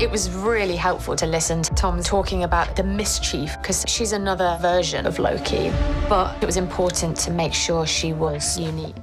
It was really helpful to listen to Tom talking about the mischief, because she's another version of Loki, but it was important to make sure she was unique.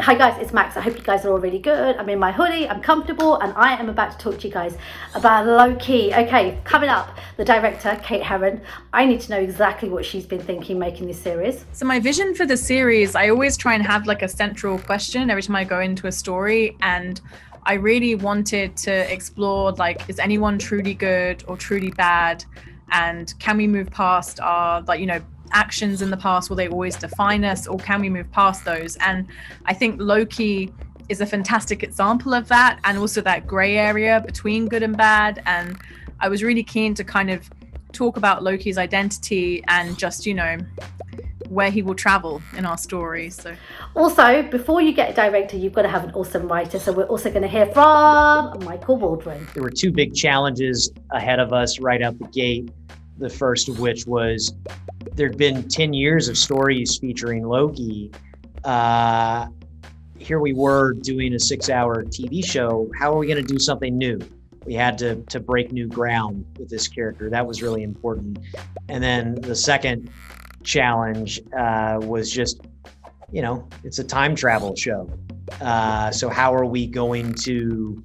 Hi guys, it's Max. I hope you guys are all really good. I'm in my hoodie, I'm comfortable, and I am about to talk to you guys about Loki. Okay, coming up, the director, Kate Herron. I need to know exactly what she's been thinking making this series. So my vision for the series, I always try and have like a central question every time I go into a story, and I really wanted to explore, like, is anyone truly good or truly bad? And can we move past our, like, you know, actions in the past? Will they always define us, or can we move past those? And I think Loki is a fantastic example of that, and also that gray area between good and bad. And I was really keen to kind of talk about Loki's identity and just, you know, where he will travel in our story. So also, before you get a director, you've got to have an awesome writer. So we're also going to hear from Michael Waldron. There were two big challenges ahead of us right out the gate. The first of which was there'd been 10 years of stories featuring Loki. Here we were doing a 6-hour TV show. How are we going to do something new? We had to break new ground with this character. That was really important. And then the second challenge was just, you know, it's a time travel show. So how are we going to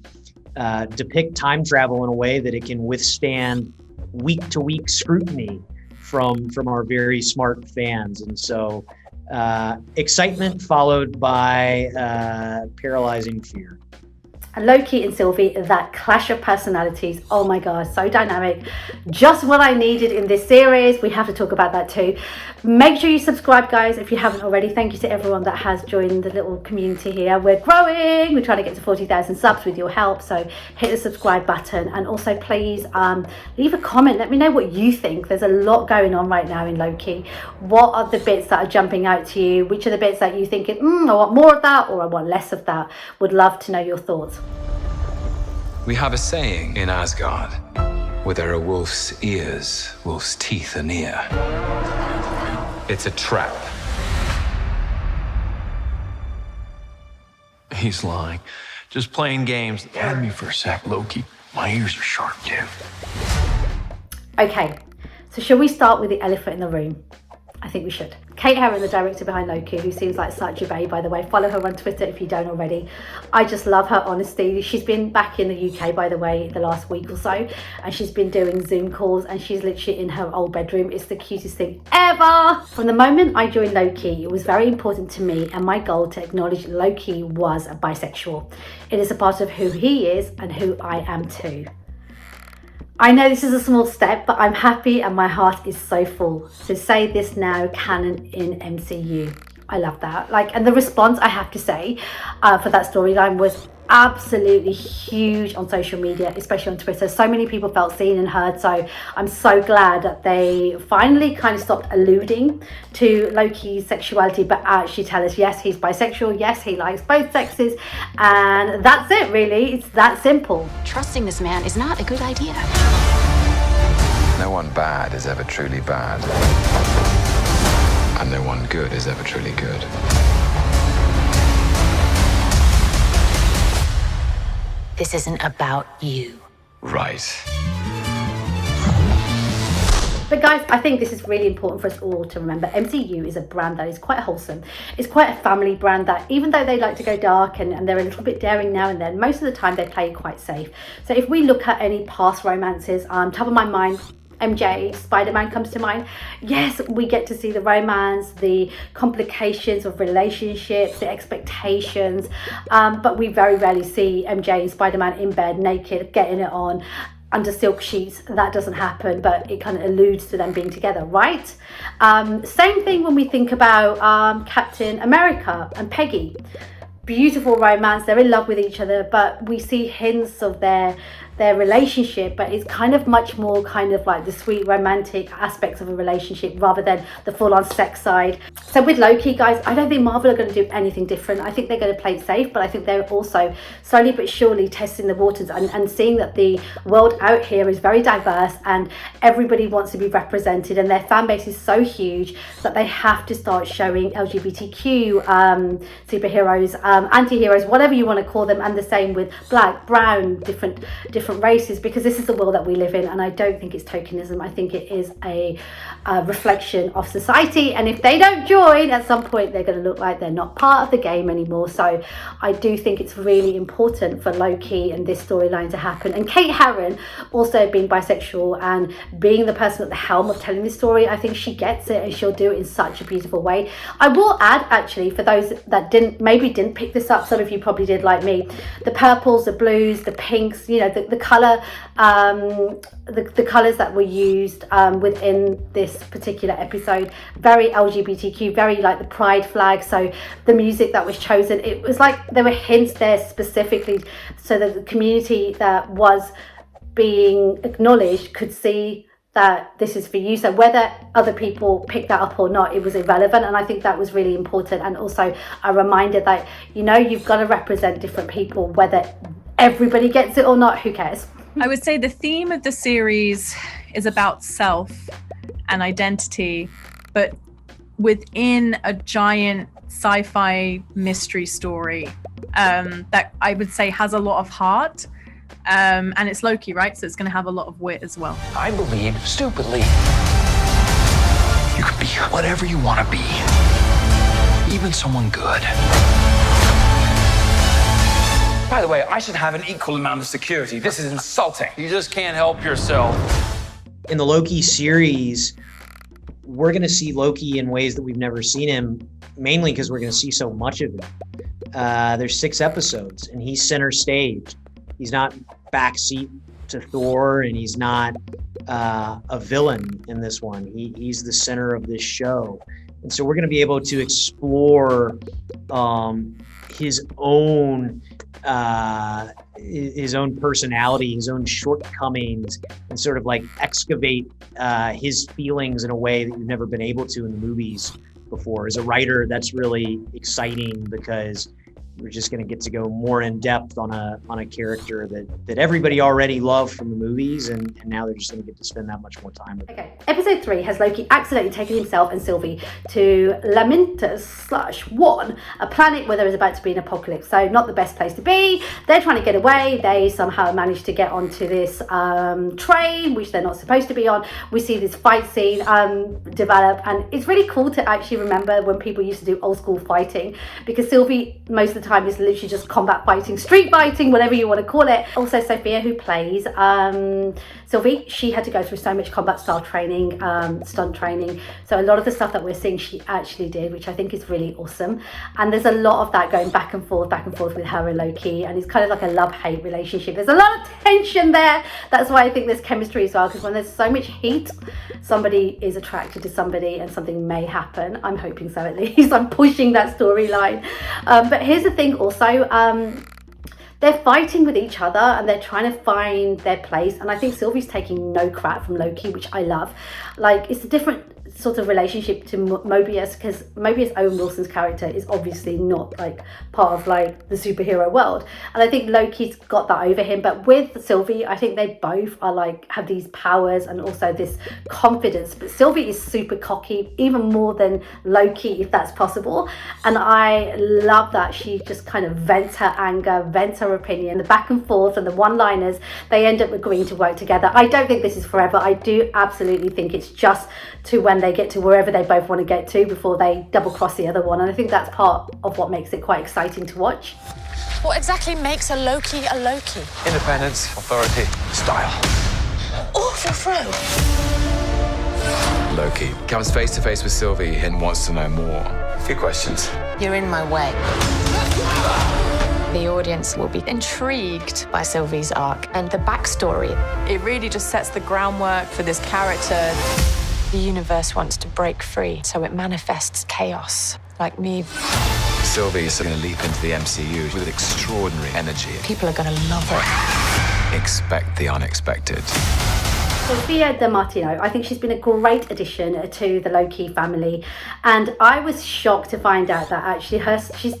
depict time travel in a way that it can withstand week-to-week scrutiny from our very smart fans? And so excitement followed by paralyzing fear. And Loki and Sylvie, that clash of personalities, oh my god, so dynamic. Just what I needed in this series. We have to talk about that too. Make sure you subscribe, guys, if you haven't already. Thank you to everyone that has joined the little community here. We're growing. We're trying to get to 40,000 subs with your help. So hit the subscribe button, and also please leave a comment. Let me know what you think. There's a lot going on right now in Loki. What are the bits that are jumping out to you? Which are the bits that you think, I want more of that, or I want less of that? Would love to know your thoughts. We have a saying in Asgard: where there are wolf's ears, wolf's teeth are near. It's a trap. He's lying. Just playing games. Pardon me for a sec, Loki. My ears are sharp too. Okay, so shall we start with the elephant in the room? I think we should. Kate Herron, the director behind Loki, who seems like such a babe, by the way. Follow her on Twitter if you don't already. I just love her honesty. She's been back in the UK, by the way, the last week or so, and she's been doing Zoom calls, and she's literally in her old bedroom. It's the cutest thing ever. From the moment I joined Loki, it was very important to me and my goal to acknowledge Loki was a bisexual. It is a part of who he is and who I am too. I know this is a small step, but I'm happy and my heart is so full. So say this now, canon in MCU. I love that. And the response, I have to say, for that storyline was absolutely huge on social media, especially on Twitter. So many people felt seen and heard. So I'm so glad that they finally kind of stopped alluding to Loki's sexuality, but actually tell us, yes, he's bisexual. Yes, he likes both sexes. And that's it, really. It's that simple. Trusting this man is not a good idea. No one bad is ever truly bad. And no one good is ever truly good. This isn't about you. Right. But guys, I think this is really important for us all to remember. MCU is a brand that is quite wholesome. It's quite a family brand that, even though they like to go dark and they're a little bit daring now and then, most of the time they play it quite safe. So if we look at any past romances, top of my mind, MJ, Spider-Man comes to mind. Yes, we get to see the romance, the complications of relationships, the expectations, but we very rarely see MJ and Spider-Man in bed naked, getting it on under silk sheets. That doesn't happen, but it kind of alludes to them being together, right? Same thing when we think about Captain America and Peggy. Beautiful romance, they're in love with each other, but we see hints of their relationship, but it's kind of much more kind of like the sweet romantic aspects of a relationship rather than the full-on sex side. So with Loki, guys, I don't think Marvel are going to do anything different. I think they're going to play it safe, but I think they're also slowly but surely testing the waters and seeing that the world out here is very diverse and everybody wants to be represented, and their fan base is so huge that they have to start showing LGBTQ superheroes anti-heroes, whatever you want to call them, and the same with black, brown, different races, because this is the world that we live in. And I don't think it's tokenism. I think it is a reflection of society, and if they don't join at some point, they're going to look like they're not part of the game anymore. So I do think it's really important for Loki and this storyline to happen. And Kate Herron also being bisexual and being the person at the helm of telling this story, I think she gets it, and she'll do it in such a beautiful way. I will add, actually, for those that didn't pick this up, some of you probably did like me, the purples, the blues, the pinks, you know, the color, the colors that were used within this particular episode, very LGBTQ, very like the pride flag. So the music that was chosen, it was like there were hints there specifically so that the community that was being acknowledged could see that this is for you. So whether other people picked that up or not, it was irrelevant. And I think that was really important. And also a reminder that, you know, you've got to represent different people, whether everybody gets it or not, who cares? I would say the theme of the series is about self and identity, but within a giant sci-fi mystery story that I would say has a lot of heart. And it's Loki, right? So it's going to have a lot of wit as well. I believe, stupidly, you can be whatever you want to be, even someone good. By the way, I should have an equal amount of security. This is insulting. You just can't help yourself. In the Loki series, we're going to see Loki in ways that we've never seen him, mainly because we're going to see so much of him. There's 6 episodes, and he's center stage. He's not backseat to Thor, and he's not a villain in this one. He's the center of this show. And so we're going to be able to explore his own personality, his own shortcomings, and sort of like excavate his feelings in a way that you've never been able to in the movies before. As a writer, that's really exciting because we're just going to get to go more in depth on a character that everybody already loved from the movies, and now they're just going to get to spend that much more time with. Okay, episode 3 has Loki accidentally taken himself and Sylvie to Lamentus/1, a planet where there is about to be an apocalypse. So not the best place to be. They're trying to get away. They somehow manage to get onto this train, which they're not supposed to be on. We see this fight scene develop, and it's really cool to actually remember when people used to do old school fighting, because Sylvie most of the time is literally just combat fighting, street fighting, whatever you want to call it. Also Sophia, who plays Sylvie, she had to go through so much combat style training, stunt training. So a lot of the stuff that we're seeing she actually did, which I think is really awesome. And there's a lot of that going back and forth with her and Loki, and it's kind of like a love-hate relationship. There's a lot of tension there. That's why I think there's chemistry as well, because when there's so much heat, somebody is attracted to somebody and something may happen. I'm hoping so, at least. I'm pushing that storyline. But here's the thing also, they're fighting with each other and they're trying to find their place, and I think Sylvie's taking no crap from Loki, which I love. Like, it's a different sort of relationship to Mobius, because Mobius, Owen Wilson's character, is obviously not like part of like the superhero world, and I think Loki's got that over him. But with Sylvie, I think they both are like have these powers and also this confidence, but Sylvie is super cocky, even more than Loki, if that's possible, and I love that she just kind of vents her anger, vents her opinion, the back and forth and the one-liners. They end up agreeing to work together. I don't think this is forever. I do absolutely think it's just to when they get to wherever they both want to get to before they double cross the other one, and I think that's part of what makes it quite exciting to watch. What exactly makes a Loki a Loki? Independence, authority, style. Awful throw. Loki comes face to face with Sylvie and wants to know more. A few questions. You're in my way. The audience will be intrigued by Sylvie's arc and the backstory. It really just sets the groundwork for this character. The universe wants to break free, so it manifests chaos, like me. Sylvie's going to leap into the MCU with extraordinary energy. People are going to love it. Expect the unexpected. Sophia Di Martino, I think she's been a great addition to the Loki family, and I was shocked to find out that actually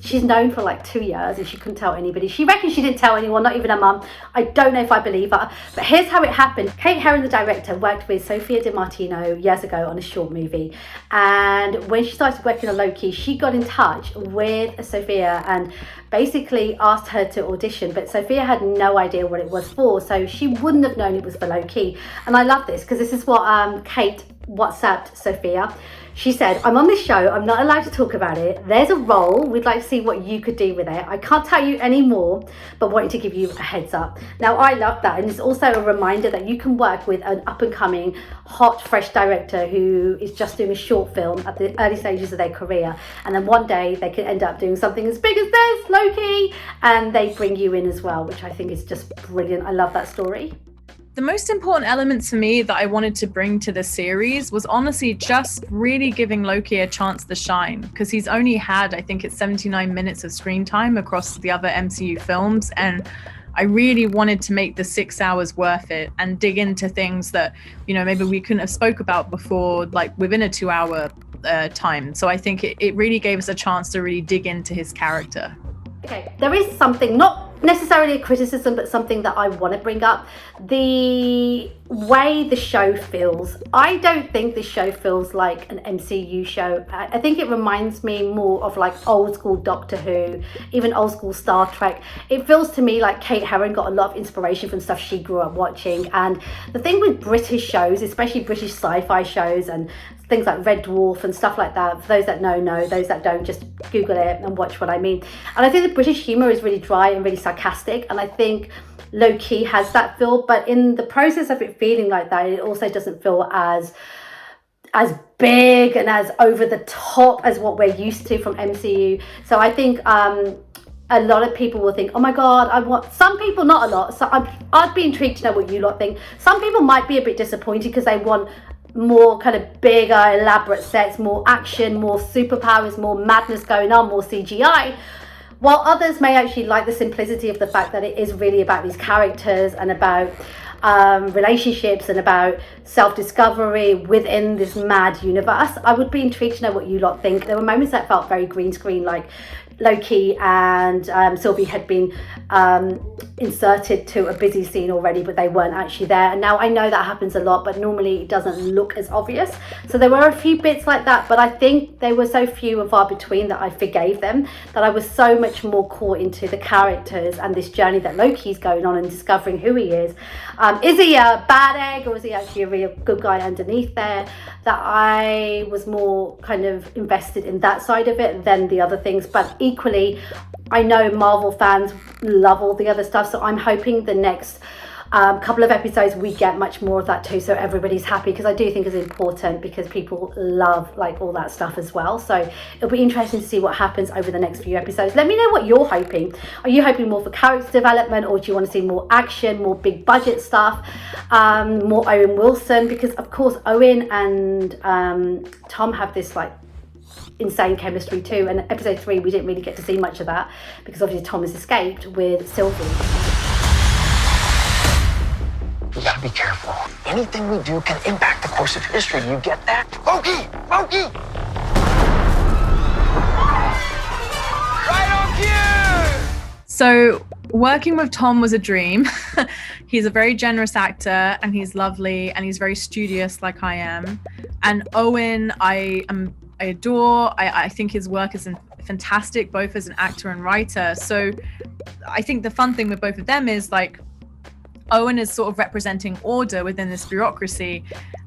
she's known for like 2 years and she couldn't tell anybody. She reckons she didn't tell anyone, not even her mum. I don't know if I believe her, but here's how it happened. Kate Herron, the director, worked with Sophia Di Martino years ago on a short movie, and when she started working on Loki, she got in touch with Sophia and basically asked her to audition, but Sophia had no idea what it was for, so she wouldn't have known it was for Loki. And I love this because this is what Kate WhatsApped Sophia. She said, "I'm on this show, I'm not allowed to talk about it. There's a role, we'd like to see what you could do with it. I can't tell you any more, but wanted to give you a heads up." Now, I love that, and it's also a reminder that you can work with an up-and-coming, hot, fresh director who is just doing a short film at the early stages of their career, and then one day they could end up doing something as big as this, Loki, and they bring you in as well, which I think is just brilliant. I love that story. The most important element to me that I wanted to bring to the series was honestly just really giving Loki a chance to shine, because he's only had, I think it's 79 minutes of screen time across the other MCU films, and I really wanted to make the 6 hours worth it and dig into things that, you know, maybe we couldn't have spoke about before, like within a 2 hour time. So I think it really gave us a chance to really dig into his character. Okay, there is something, not necessarily a criticism, but something that I want to bring up. The way the show feels, I don't think the show feels like an MCU show. I think it reminds me more of like old school Doctor Who, even old school Star Trek. It feels to me like Kate Herron got a lot of inspiration from stuff she grew up watching. And the thing with British shows, especially British sci-fi shows and things like Red Dwarf and stuff like that, for those that know, those that don't, just Google it and watch what I mean. And I think the British humour is really dry and really sarcastic, and I think Loki has that feel, but in the process of it feeling like that, it also doesn't feel as big and as over the top as what we're used to from MCU. So I think a lot of people will think, oh my god, some people, not a lot, so I'd be intrigued to know what you lot think. Some people might be a bit disappointed because they want more kind of bigger, elaborate sets, more action, more superpowers, more madness going on, more CGI, while others may actually like the simplicity of the fact that it is really about these characters and about relationships and about self-discovery within this mad universe. I would be intrigued to know what you lot think. There were moments that felt very green screen, like Loki and Sylvie had been inserted to a busy scene already, but they weren't actually there. And now I know that happens a lot, but normally it doesn't look as obvious. So there were a few bits like that, but I think they were so few and far between that I forgave them, that I was so much more caught into the characters and this journey that Loki's going on and discovering who he is. Is he a bad egg, or is he actually a real good guy underneath there? That I was more kind of invested in that side of it than the other things. But equally, I know Marvel fans love all the other stuff, so I'm hoping the next couple of episodes we get much more of that too, so everybody's happy, because I do think it's important, because people love like all that stuff as well. So it'll be interesting to see what happens over the next few episodes. Let me know what you're hoping. Are you hoping more for character development, or do you want to see more action, more big budget stuff, more Owen Wilson? Because of course Owen and Tom have this like insane chemistry too, and episode 3 we didn't really get to see much of that because obviously Tom has escaped with Sylvie. We gotta be careful. Anything we do can impact the course of history. You get that? Loki! Loki! Right on cue! So working with Tom was a dream. He's a very generous actor, and he's lovely, and he's very studious like I am. And Owen, I adore. I think his work is fantastic, both as an actor and writer. So I think the fun thing with both of them is like, Owen is sort of representing order within this bureaucracy,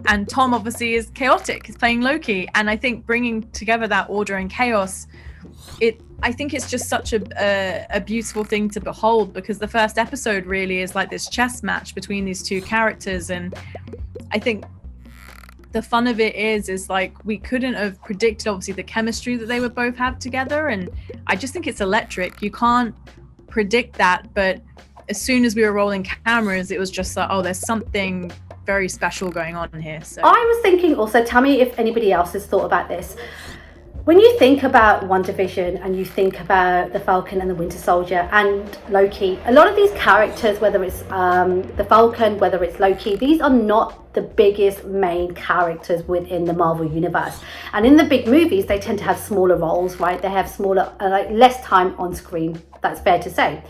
and Tom obviously is chaotic. He's playing Loki, and I think bringing together that order and chaos, I think it's just such a beautiful thing to behold, because the first episode really is like this chess match between these two characters, and I think the fun of it is like we couldn't have predicted obviously the chemistry that they would both have together, and I just think it's electric. You can't predict that, but as soon as we were rolling cameras, it was just like, oh, there's something very special going on here. So I was thinking also, tell me if anybody else has thought about this. When you think about WandaVision and you think about the Falcon and the Winter Soldier and Loki, a lot of these characters, whether it's the Falcon, whether it's Loki, these are not the biggest main characters within the Marvel Universe. And in the big movies, they tend to have smaller roles, right? They have smaller, less time on screen. That's fair to say.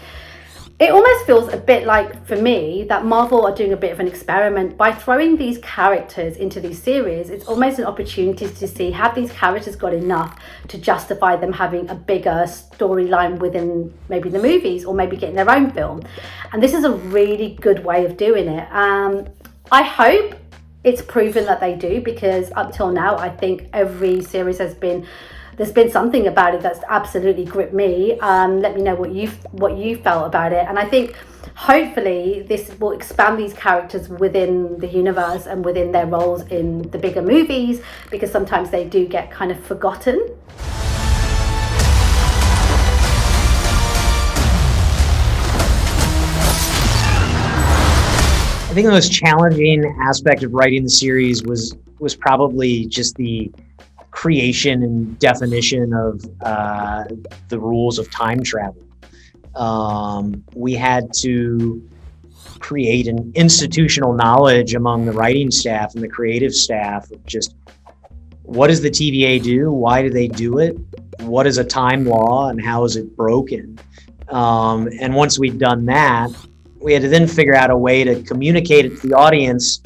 It almost feels a bit like, for me, that Marvel are doing a bit of an experiment by throwing these characters into these series. It's almost an opportunity to see, have these characters got enough to justify them having a bigger storyline within maybe the movies, or maybe getting their own film. And this is a really good way of doing it. I hope it's proven that they do, because up till now, I think every series there's been something about it that's absolutely gripped me. Let me know what you felt about it. And I think hopefully this will expand these characters within the universe and within their roles in the bigger movies, because sometimes they do get kind of forgotten. I think the most challenging aspect of writing the series was probably just the creation and definition of the rules of time travel. We had to create an institutional knowledge among the writing staff and the creative staff of just, what does the TVA do? Why do they do it? What is a time law and how is it broken? And once we'd done that, we had to then figure out a way to communicate it to the audience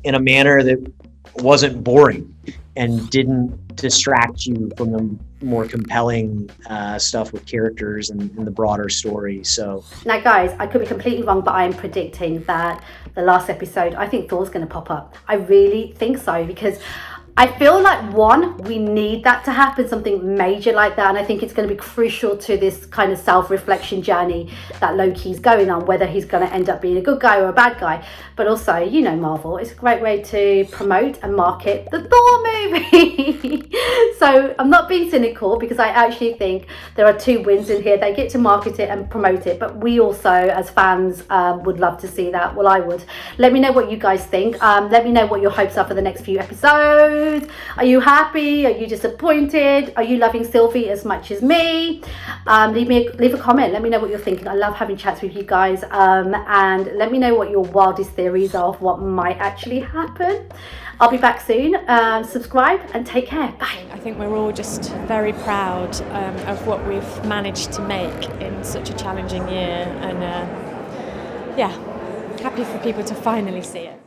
in a manner that wasn't boring and didn't distract you from the more compelling stuff with characters and the broader story. So now, guys, I could be completely wrong, but I am predicting that the last episode, I think Thor's going to pop up. I really think so, because I feel like, one, we need that to happen, something major like that. And I think it's going to be crucial to this kind of self-reflection journey that Loki's going on, whether he's going to end up being a good guy or a bad guy. But also, you know, Marvel, it's a great way to promote and market the Thor movie. So I'm not being cynical, because I actually think there are two wins in here. They get to market it and promote it, but we also, as fans, would love to see that. Well, I would. Let me know what you guys think. Let me know what your hopes are for the next few episodes. Are you happy? Are you disappointed? Are you loving Sylvie as much as me? Leave a comment. Let me know what you're thinking. I love having chats with you guys. And let me know what your wildest theories are of what might actually happen. I'll be back soon. Subscribe and take care. Bye. I think we're all just very proud of what we've managed to make in such a challenging year. And yeah, happy for people to finally see it.